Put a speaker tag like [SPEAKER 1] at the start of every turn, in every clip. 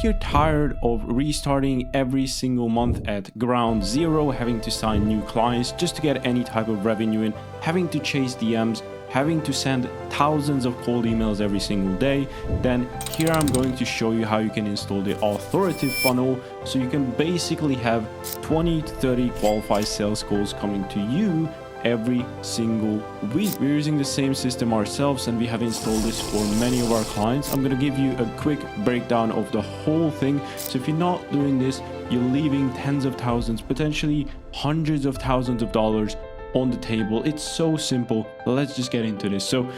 [SPEAKER 1] you're tired of restarting every single month at ground zero, having to sign new clients just to get any type of revenue in, having to chase DMs, having to send thousands of cold emails every single day, then here I'm going to show you how you can install the authoritative funnel so you can basically have 20 to 30 qualified sales calls coming to you every single week. We're using the same system ourselves and we have installed this for many of our clients. I'm going to give you a quick breakdown of the whole thing. So if you're not doing this, you're leaving tens of thousands, potentially hundreds of thousands of dollars on the table. It's so simple. Let's just get into this. So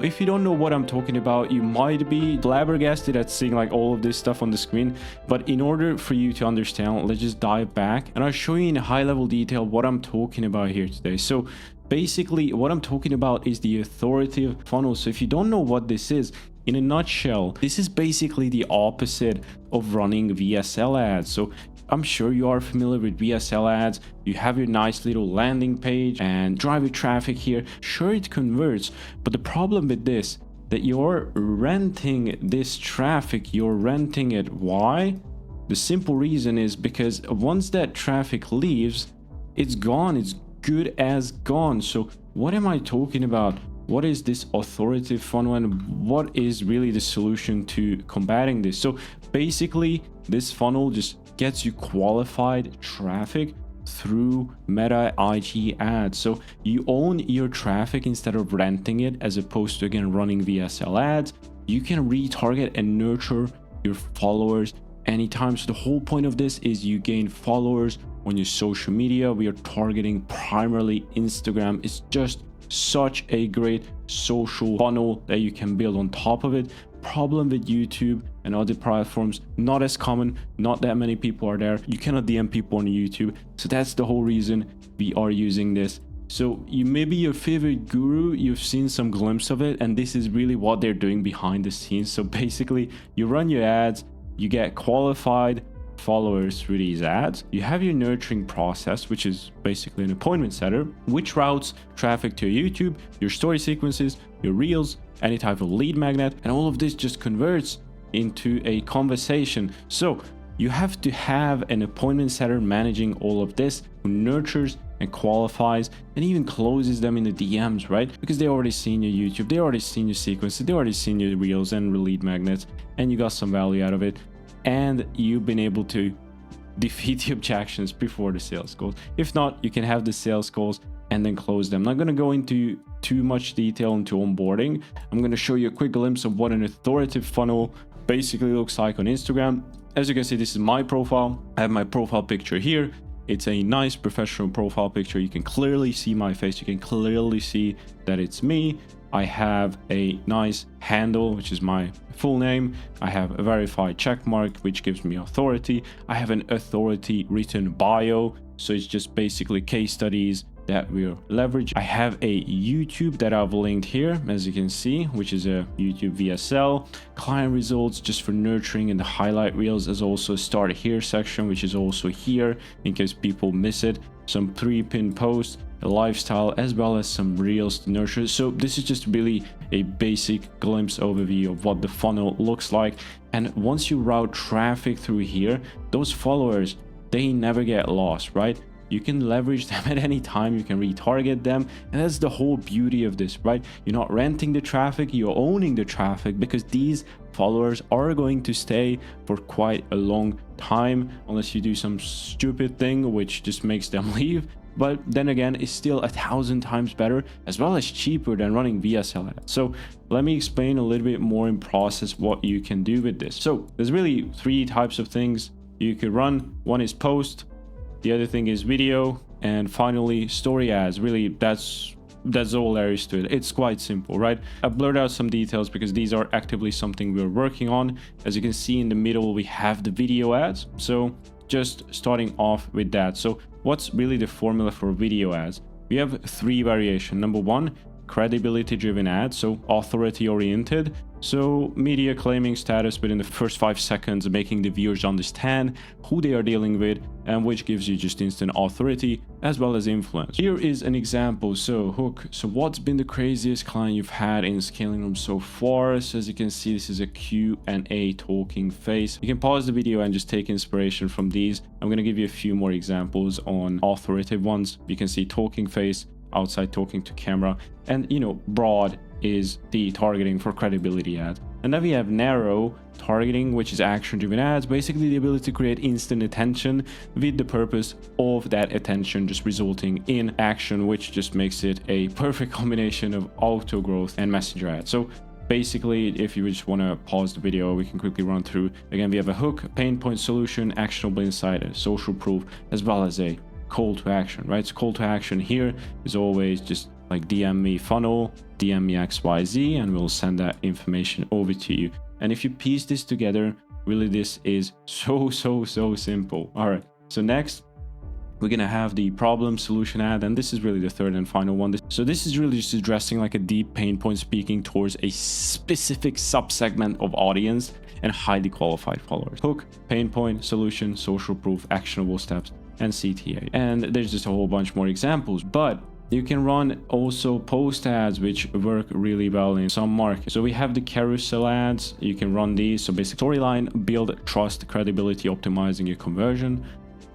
[SPEAKER 1] if you don't know what I'm talking about, you might be flabbergasted at seeing like all of this stuff on the screen. But in order for you to understand, let's just dive back and I'll show you in high level detail what I'm talking about here today. So basically what I'm talking about is the authoritative funnel. So if you don't know what this is, in a nutshell, this is basically the opposite of running VSL ads. So I'm sure you are familiar with VSL ads. You have your nice little landing page and drive your traffic here. Sure, it converts, but the problem with this, that you're renting this traffic, you're renting it. Why? The simple reason is because once that traffic leaves, it's gone. It's good as gone. So what am I talking about? What is this authoritative funnel and what is really the solution to combating this? So basically, this funnel just gets you qualified traffic through Meta IG ads. So you own your traffic instead of renting it, as opposed to again running VSL ads. You can retarget and nurture your followers anytime. So the whole point of this is you gain followers on your social media. We are targeting primarily Instagram. It's just such a great social funnel that you can build on top of it. Problem with YouTube and other platforms, not as common, not that many people are there. You cannot DM people on YouTube. So that's the whole reason we are using this. So you may be your favorite guru, you've seen some glimpse of it, and this is really what they're doing behind the scenes. So basically you run your ads, you get qualified followers through these ads. You have your nurturing process, which is basically an appointment setter, which routes traffic to your YouTube, your story sequences, your reels, any type of lead magnet, and all of this just converts into a conversation. So you have to have an appointment setter managing all of this, who nurtures and qualifies and even closes them in the DMs, right? Because they already seen your YouTube, they already seen your sequences, they already seen your reels and lead magnets, and you got some value out of it. And you've been able to defeat the objections before the sales calls. If not, you can have the sales calls and then close them. I'm not going to go into too much detail into onboarding. I'm going to show you a quick glimpse of what an authoritative funnel basically looks like on Instagram. As you can see, this is my profile. I have my profile picture here. It's a nice professional profile picture. You can clearly see my face. You can clearly see that it's me. I have a nice handle, which is my full name. I have a verified check mark, which gives me authority. I have an authority written bio. So it's just basically case studies that we'll leverage. I have a YouTube that I've linked here, as you can see, which is a YouTube VSL. Client results just for nurturing, and the highlight reels is also a start here section, which is also here in case people miss it. Some 3-pin posts, a lifestyle, as well as some reels to nurture. So this is just really a basic glimpse overview of what the funnel looks like. And once you route traffic through here, those followers, they never get lost, right? You can leverage them at any time, you can retarget them, and that's the whole beauty of this, right? You're not renting the traffic, you're owning the traffic, because these followers are going to stay for quite a long time, unless you do some stupid thing which just makes them leave. But then again, it's still 1,000 times better, as well as cheaper than running VSL ads. So let me explain a little bit more in process what you can do with this. So there's really 3 types of things you could run. One is post, the other thing is video, and finally story ads. Really, that's all there is to it. It's quite simple, right? I've blurred out some details because these are actively something we're working on. As you can see in the middle, we have the video ads. So just starting off with that. So what's really the formula for video ads? We have 3 variations. Number 1, credibility driven ads, so authority oriented. So media claiming status within the first 5 seconds, making the viewers understand who they are dealing with, and which gives you just instant authority as well as influence. Here is an example. So Hook, so what's been the craziest client you've had in Scaling Room so far? So as you can see, this is a Q&A talking face. You can pause the video and just take inspiration from these. I'm going to give you a few more examples on authoritative ones. You can see talking face, outside talking to camera, and broad is the targeting for credibility ads. And then we have narrow targeting, which is action-driven ads, basically the ability to create instant attention with the purpose of that attention just resulting in action, which just makes it a perfect combination of auto growth and messenger ads. So basically, if you just want to pause the video, we can quickly run through. Again, we have a hook, pain point solution, actionable insight, and social proof, as well as a call to action, right? So call to action here is always just like DM me funnel, DM me XYZ, and we'll send that information over to you. And if you piece this together, really this is so simple. All right, so next we're gonna have the problem solution ad, and this is really the third and final one. So this is really just addressing like a deep pain point, speaking towards a specific subsegment of audience and highly qualified followers. Hook, pain point, solution, social proof, actionable steps, and CTA. And there's just a whole bunch more examples, but you can run also post ads, which work really well in some markets. So we have the carousel ads. You can run these. So basic storyline, build trust, credibility, optimizing your conversion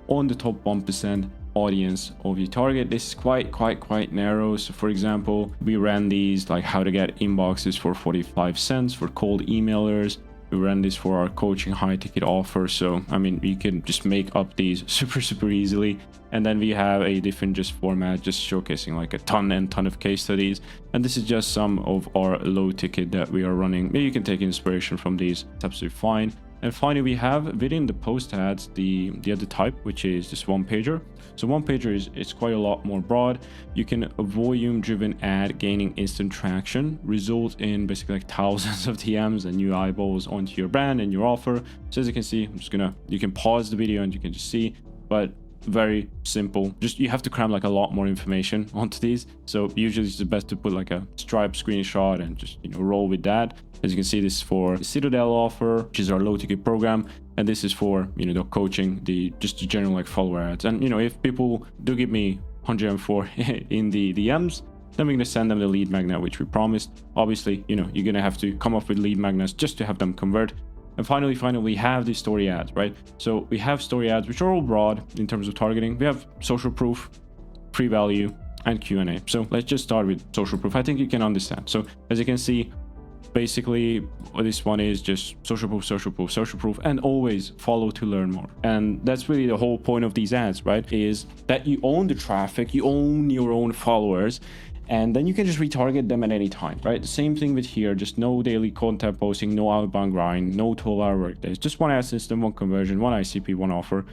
[SPEAKER 1] on the top 1% audience of your target. This is quite narrow. So for example, we ran these like how to get inboxes for 45 cents for cold emailers. We ran this for our coaching high ticket offer. So I mean, you can just make up these super easily. And then we have a different just format, just showcasing like a ton of case studies. And this is just some of our low ticket that we are running. Maybe you can take inspiration from these. It's absolutely fine. And finally, we have within the post ads the other type, which is just one pager. So one pager is quite a lot more broad. You can a volume driven ad gaining instant traction, result in basically like thousands of DMs and new eyeballs onto your brand and your offer. So as you can see, you can pause the video and you can just see, but very simple. Just you have to cram like a lot more information onto these. So usually it's the best to put like a Stripe screenshot and just roll with that. As you can see, this is for the Citadel offer, which is our low ticket program, and this is for the coaching, just the general like follower ads. And if people do give me 104 in the DMs, then we're going to send them the lead magnet, which we promised. Obviously, you're going to have to come up with lead magnets just to have them convert. And finally, we have the story ads, right? So we have story ads, which are all broad in terms of targeting. We have social proof, pre-value, and Q&A. So let's just start with social proof. I think you can understand. So as you can see, basically this one is just social proof, and always follow to learn more. And that's really the whole point of these ads, right? Is that you own the traffic, you own your own followers, and then you can just retarget them at any time, right? The same thing with here, just no daily content posting, no outbound grind, no 12-hour workdays, just one ad system, one conversion, one ICP, one offer.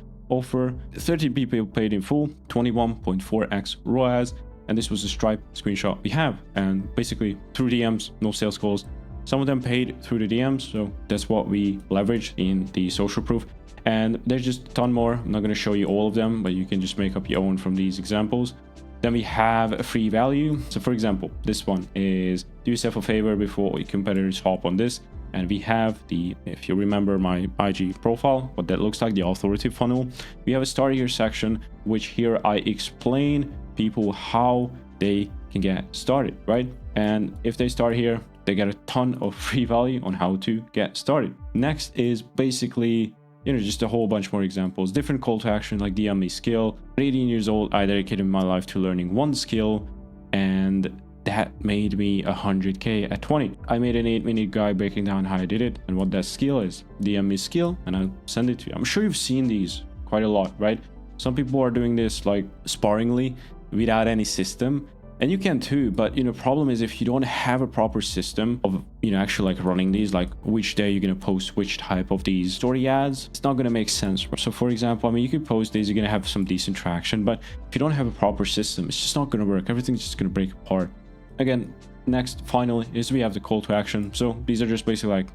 [SPEAKER 1] 30 people paid in full, 21.4x ROAS, and this was a Stripe screenshot we have. And basically through DMs, no sales calls. Some of them paid through the DMs, so that's what we leveraged in the social proof. And there's just a ton more. I'm not going to show you all of them, but you can just make up your own from these examples. Then we have a free value. So for example, this one is do yourself a favor before your competitors hop on this. And we have if you remember my IG profile, what that looks like, the authority funnel. We have a start here section, which here I explain people how they can get started, right? And if they start here, they get a ton of free value on how to get started. Next is basically just a whole bunch more examples, different call to action, like DM me skill. 18 years old, I dedicated my life to learning one skill, and that made me 100K at 20. I made an 8-minute guide breaking down how I did it and what that skill is. DM me skill and I'll send it to you. I'm sure you've seen these quite a lot, right? Some people are doing this like sparingly without any system. And you can too, but problem is if you don't have a proper system of actually like running these, like which day you're gonna post which type of these story ads, it's not gonna make sense. So for example, you could post these, you're gonna have some decent traction, but if you don't have a proper system, it's just not gonna work. Everything's just gonna break apart. Again, next, finally, is we have the call to action. So these are just basically like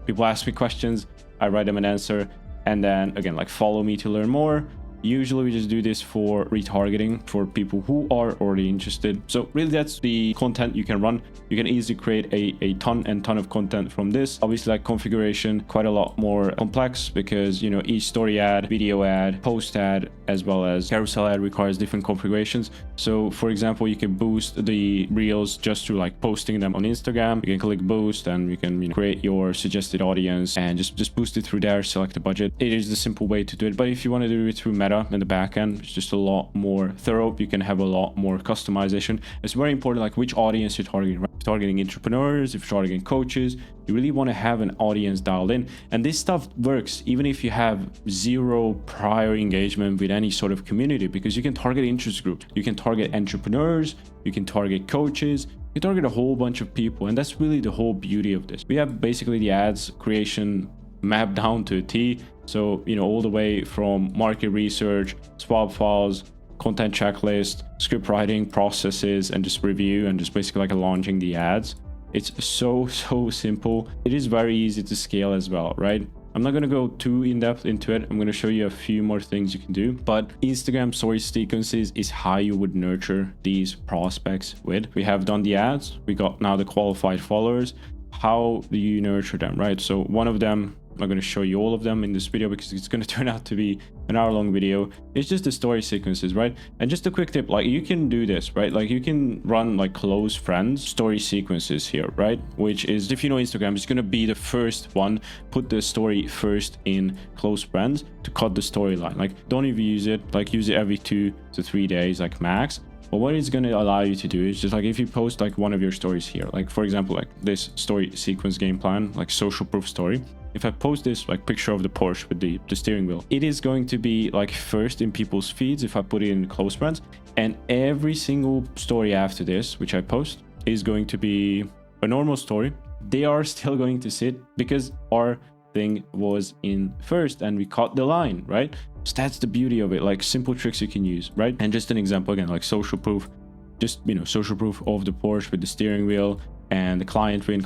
[SPEAKER 1] people ask me questions, I write them an answer, and then again, like follow me to learn more. Usually we just do this for retargeting for people who are already interested. So really that's the content you can run. You can easily create a ton of content from this. Obviously, like configuration, quite a lot more complex because, you know, each story ad, video ad, post ad, as well as carousel ad requires different configurations. So for example, you can boost the reels just through like posting them on Instagram. You can click boost and you can, you know, create your suggested audience and just boost it through there, select a budget. It is the simple way to do it. But if you want to do it through Meta in the back end, it's just a lot more thorough. You can have a lot more customization. It's very important like which audience you're targeting, right? If you're targeting entrepreneurs, if you're targeting coaches, you really want to have an audience dialed in. And this stuff works even if you have zero prior engagement with any sort of community, because you can target interest groups, you can target entrepreneurs, you can target coaches, you target a whole bunch of people. And that's really the whole beauty of this. We have basically the ads creation mapped down to a T. So, you know, all the way from market research, swap files, content checklist, script writing processes, and just review, and just basically like launching the ads. It's so simple. It is very easy to scale as well, right? I'm not going to go too in depth into it. I'm going to show you a few more things you can do, but Instagram story sequences is how you would nurture these prospects with. We have done the ads. We got now the qualified followers. How do you nurture them, right? So one of them, I'm not going to show you all of them in this video because it's going to turn out to be an hour-long video. It's just the story sequences, right? And just a quick tip, like you can do this, right? Like you can run like close friends story sequences here, right? Which is, if you know Instagram, it's going to be the first one. Put the story first in close friends to cut the storyline. Like don't even use it, like use it every 2 to 3 days, like max. But what it's going to allow you to do is just like if you post like one of your stories here, like for example, like this story sequence game plan, like social proof story. If I post this like picture of the Porsche with the steering wheel, it is going to be like first in people's feeds if I put it in close friends. And every single story after this, which I post, is going to be a normal story. They are still going to sit because our thing was in first and we caught the line, right? So that's the beauty of it, like simple tricks you can use, right? And just an example again, like social proof, just, you know, social proof of the Porsche with the steering wheel. And the client win.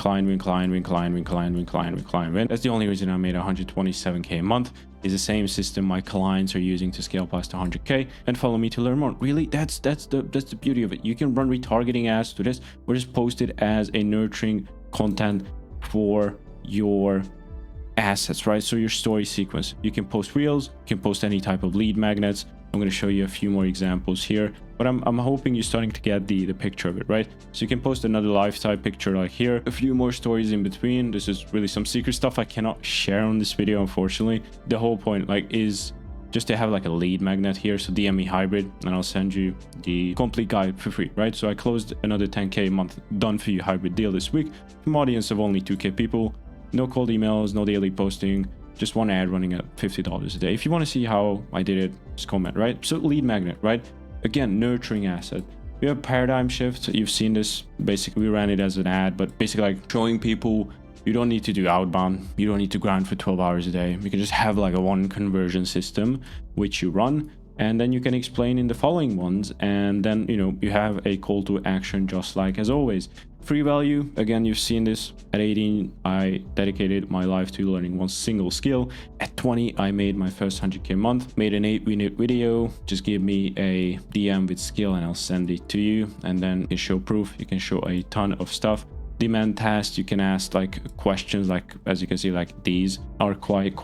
[SPEAKER 1] That's the only reason I made 127K a month. Is the same system my clients are using to scale past 100K. And follow me to learn more. Really, that's the beauty of it. You can run retargeting ads to this, or just post it as a nurturing content for your assets, right? So your story sequence. You can post reels. You can post any type of lead magnets. I'm going to show you a few more examples here, but I'm hoping you're starting to get the picture of it, right? So you can post another lifestyle picture like here, a few more stories in between. This is really some secret stuff I cannot share on this video, unfortunately. The whole point like is just to have like a lead magnet here. So DM me hybrid and I'll send you the complete guide for free, right? So I closed another 10K a month done for you hybrid deal this week from audience of only 2K people. No cold emails, no daily posting. Just one ad running at $50 a day. If you want to see how I did it, just comment, right? So lead magnet, right? Again, nurturing asset. We have paradigm shift. You've seen this. Basically, we ran it as an ad, but basically like showing people you don't need to do outbound. You don't need to grind for 12 hours a day. You can just have like a one conversion system, which you run. And then you can explain in the following ones. And then, you know, you have a call to action, just like as always. Free value, again, you've seen this. At 18, I dedicated my life to learning one single skill. At 20, I made my first 100K month, made an 8-minute video. Just give me a DM with skill and I'll send it to you. And then you can show proof. You can show a ton of stuff. Demand tasks, you can ask like questions, like as you can see, like these are quite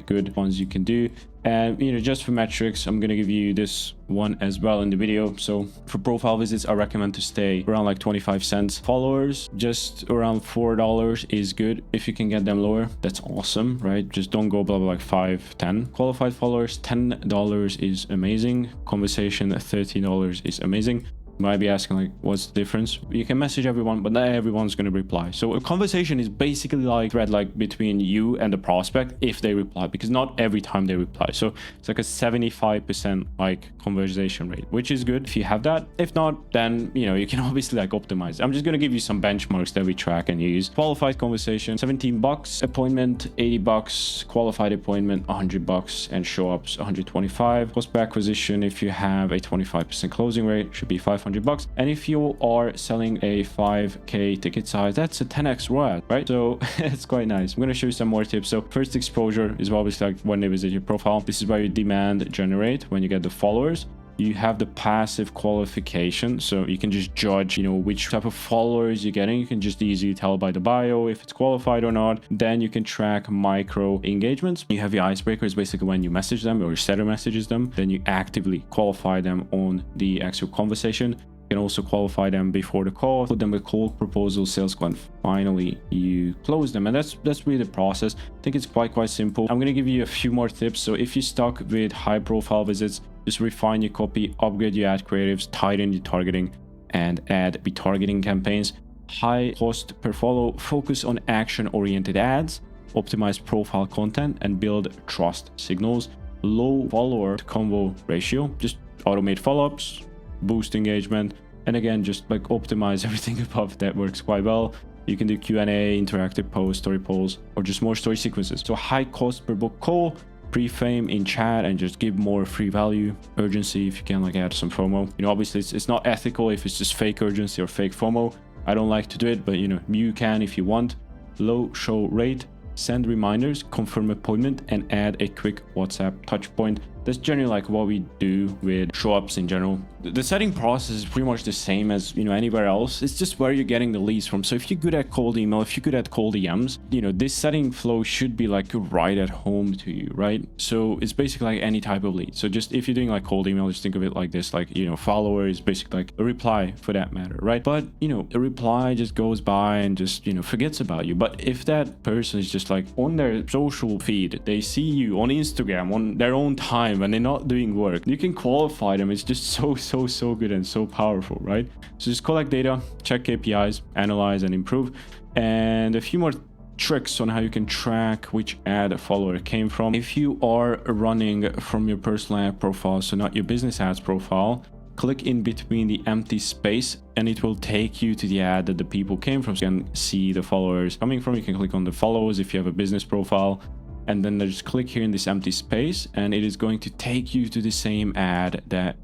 [SPEAKER 1] good ones you can do. And you know, just for metrics, I'm gonna give you this one as well in the video. So for profile visits, I recommend to stay around like 25 cents. Followers, just around $4 is good. If you can get them lower, that's awesome, right? Just don't go above like 5, 10. Qualified followers, $10 is amazing. Conversation, $13 is amazing. You might be asking like, what's the difference? You can message everyone, but not everyone's going to reply. So a conversation is basically like thread like between you and the prospect if they reply, because not every time they reply. So it's like a 75% like conversation rate, which is good if you have that. If not, then you know, you can obviously like optimize. I'm just going to give you some benchmarks that we track and use. Qualified conversation, $17. Appointment, $80. Qualified appointment, $100. And show ups, $125. Cost per acquisition, if you have a 25% closing rate, should be $500. $100. And if you are selling a 5K ticket size, that's a 10x ROAS, right? So it's quite nice. I'm going to show you some more tips. So first, exposure is obviously like when they visit your profile. This is where you demand generate when you get the followers. You have the passive qualification, so you can just judge, which type of followers you're getting. You can just easily tell by the bio if it's qualified or not. Then you can track micro engagements. You have your icebreakers, basically when you message them or your setter messages them, then you actively qualify them on the actual conversation. You can also qualify them before the call, put them with cold proposal, sales call, and finally you close them. And that's really the process. I think it's quite simple. I'm going to give you a few more tips. So if you're stuck with high profile visits, just refine your copy, upgrade your ad creatives, tighten your targeting, and add retargeting campaigns. High cost per follow, focus on action-oriented ads, optimize profile content, and build trust signals. Low follower to convo ratio, just automate follow-ups, boost engagement, and again, just like optimize everything above. That works quite well. You can do Q&A, interactive posts, story polls, or just more story sequences. So high cost per book call, pre-frame in chat, and just give more free value, urgency if you can, like add some FOMO. Obviously it's not ethical if it's just fake urgency or fake FOMO. I don't like to do it, but you can if you want. Low show rate, send reminders, confirm appointment, and add a quick WhatsApp touch point. That's generally like what we do with show ups in general. The setting process is pretty much the same as anywhere else. It's just where you're getting the leads from. So if you're good at cold email, if you're good at cold DMs, this setting flow should be like right at home to you, right? So it's basically like any type of lead. So just if you're doing like cold email, just think of it like this, like follower is basically like a reply for that matter, right? But a reply just goes by and just forgets about you. But if that person is just like on their social feed, they see you on Instagram on their own time when they're not doing work, you can qualify them. It's just so good and so powerful, right? So just collect data, check KPIs, analyze and improve, and a few more tricks on how you can track which ad a follower came from. If you are running from your personal ad profile, so not your business ads profile, click in between the empty space and it will take you to the ad that the people came from. So you can see the followers coming from. You can click on the follows if you have a business profile, and then just click here in this empty space and it is going to take you to the same ad that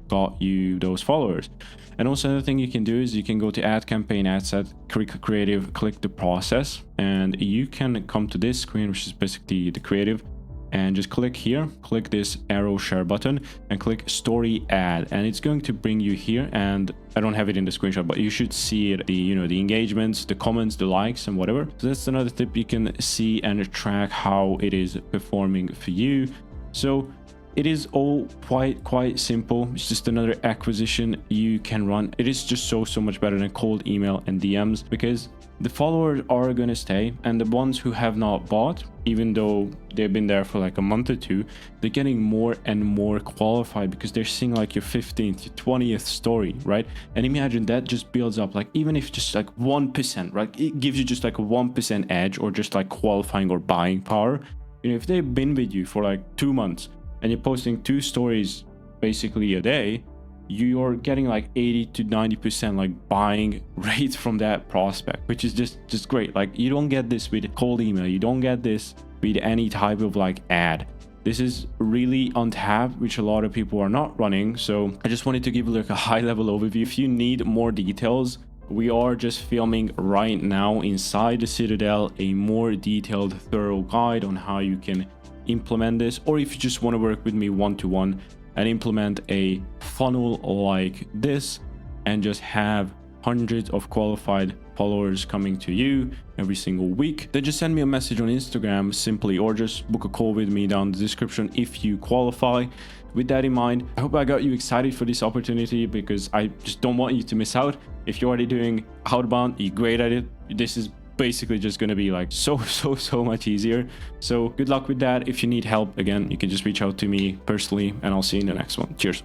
[SPEAKER 1] got you those followers. And also another thing you can do is you can go to ad campaign, ad set, click creative, click the process, and you can come to this screen, which is basically the creative, and just click here, click this arrow share button and click story ad, and it's going to bring you here. And I don't have it in the screenshot, but you should see it, the engagements, the comments, the likes, and whatever. So that's another tip. You can see and track how it is performing for you. So it is all quite simple. It's just another acquisition you can run. It is just so much better than cold email and DMs, because the followers are going to stay, and the ones who have not bought, even though they've been there for like a month or two, they're getting more and more qualified because they're seeing like your 15th, your 20th story, right? And imagine that just builds up, like even if just like 1%, right? It gives you just like a 1% edge, or just like qualifying or buying power. If they've been with you for like 2 months and you're posting 2 stories basically a day, you're getting like 80 to 90% like buying rate from that prospect, which is just great. Like you don't get this with cold email, you don't get this with any type of like ad. This is really untapped, which a lot of people are not running. So I just wanted to give like a high level overview. If you need more details, we are just filming right now inside the Citadel a more detailed, thorough guide on how you can implement this, or if you just want to work with me one-to-one and implement a funnel like this and just have hundreds of qualified followers coming to you every single week, then just send me a message on Instagram simply, or just book a call with me down in the description if you qualify. With that in mind, I hope I got you excited for this opportunity, because I just don't want you to miss out. If you're already doing outbound, you're great at it. This is basically just going to be like so much easier. So good luck with that. If you need help, again, you can just reach out to me personally, and I'll see you in the next one. Cheers.